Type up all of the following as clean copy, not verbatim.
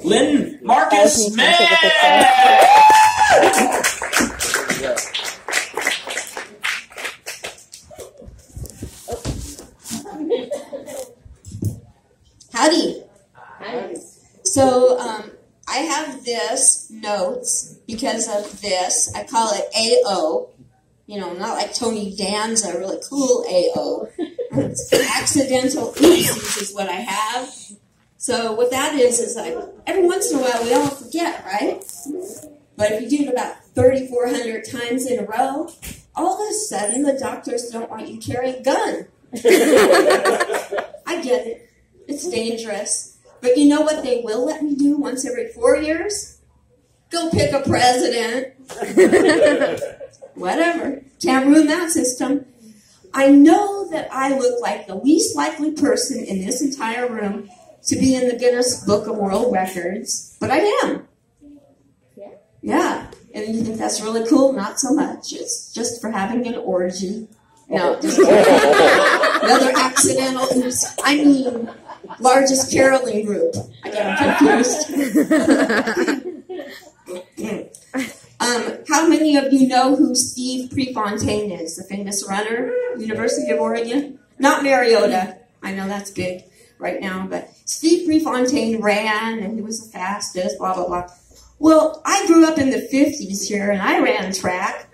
Lynn Marcus Smith! Howdy. So, I have this notes because of this. I call it AO. You know, not like Tony Danza, really cool AO. Accidental oopsies is what I have. So what that is like, every once in a while we all forget, right? But if you do it about 3,400 times in a row, all of a sudden the doctors don't want you carrying a gun. I get it. It's dangerous. But you know what they will let me do once every 4 years? Go pick a president. Whatever. Can't ruin that system. I know that I look like the least likely person in this entire room to be in the Guinness Book of World Records, but I am. Yeah. And you think that's really cool? Not so much. It's just for having an orgy. No, just another accidental oops. I mean, largest caroling group. I got confused. How many of you know who Steve Prefontaine is, the famous runner, University of Oregon? Not Mariota. I know that's big right now, but Steve Prefontaine ran, and he was the fastest, blah, blah, blah. Well, I grew up in the 50s here, and I ran track,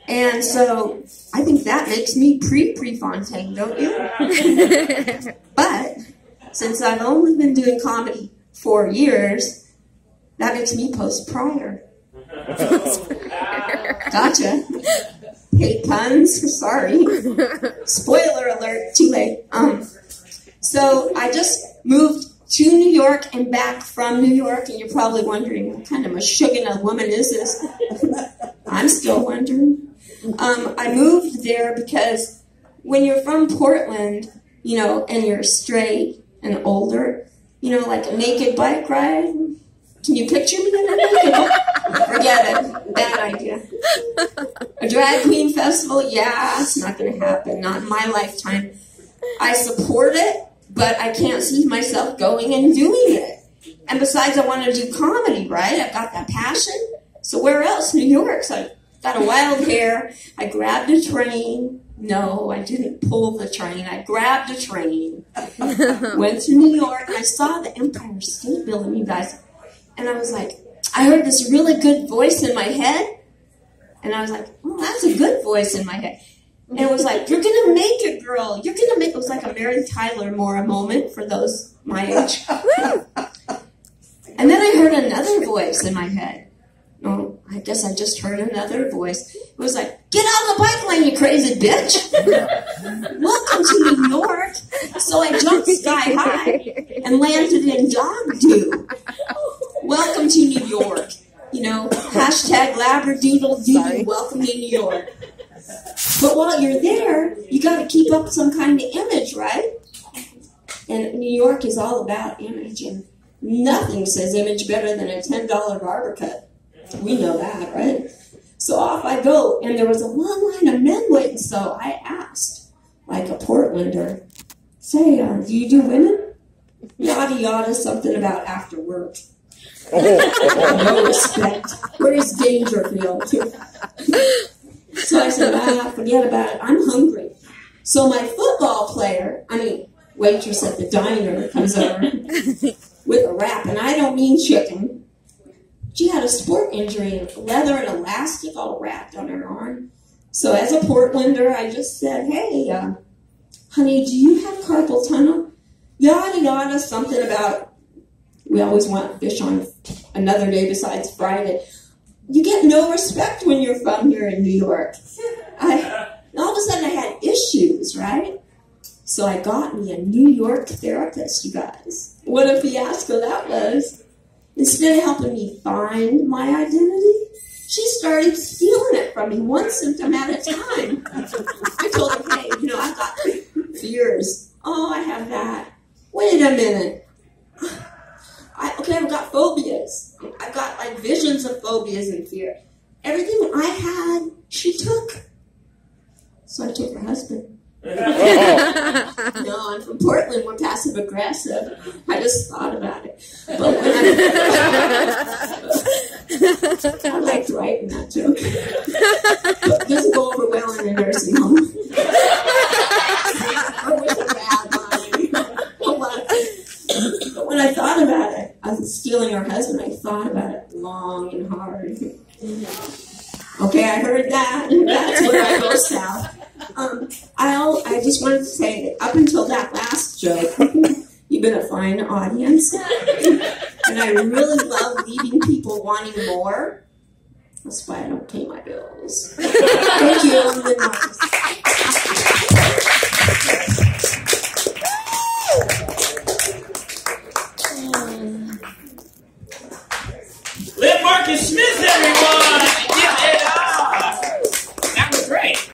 and so I think that makes me pre-Prefontaine, don't you? But since I've only been doing comedy 4 years, that makes me post-prior. Gotcha. Hate puns. Sorry. Spoiler alert. Too late. So I just moved to New York and back from New York, and you're probably wondering, what kind of Meshuggah woman is this? I'm still wondering. I moved there because when you're from Portland, you know, and you're straight and older, you know, like a naked bike ride. Can you picture me in a naked bike? Forget it. Bad idea. A drag queen festival? Yeah, it's not going to happen. Not in my lifetime. I support it, but I can't see myself going and doing it. And besides, I want to do comedy, right? I've got that passion. So where else? New York. So I got a wild hair. I grabbed a train. No, I didn't pull the train. I grabbed a train. Went to New York, and I saw the Empire State Building, you guys. And I was like, I heard this really good voice in my head. And I was like, oh, that's a good voice in my head. And it was like, you're going to make it, girl. You're going to make it. It was like a Mary Tyler Moore moment for those my age. And then I heard another voice in my head. Oh, I guess I just heard another voice. It was like, get out of the bike lane, you crazy bitch. Welcome to New York. So I jumped sky high and landed in dog doo. Welcome to New York. You know, hashtag Labradoodle-doo, welcome to New York. But while you're there, you got to keep up some kind of image, right? And New York is all about image, and nothing says image better than a $10 barber cut. We know that, right? So off I go, and there was a long line of men waiting, so I asked, like a Portlander, say, do you do women? Yada yada, something about after work. No respect. Where's Dangerfield? So I said, forget about it. I'm hungry. So my waitress at the diner comes over with a wrap, and I don't mean chicken. She had a sport injury, leather and elastic all wrapped on her arm. So as a Portlander, I just said, hey, honey, do you have carpal tunnel? Yada yada, something about we always want fish on another day besides Friday. You get no respect when you're from here in New York. All of a sudden I had issues, right? So I got me a New York therapist, you guys. What a fiasco that was. Instead of helping me find my identity, she started stealing it from me, one symptom at a time. I told her, hey, I've got fears. Oh, I have that. Wait a minute. I've got phobias. I've got visions of phobias and fear. Everything I had, she took. So I took her husband. No, I'm from Portland. We're passive aggressive. I just thought about it. But when I liked writing that joke. It doesn't go over well in a nursing home. Or with a bad line. But when I thought about it, I was stealing her husband, I thought about it long and hard. Okay, I heard that. That's where I go south. I just wanted to say that up until that last joke, you've been a fine audience. And I really love leaving people wanting more. That's why I don't pay my bills. Thank you. I'm Lynn Marcus.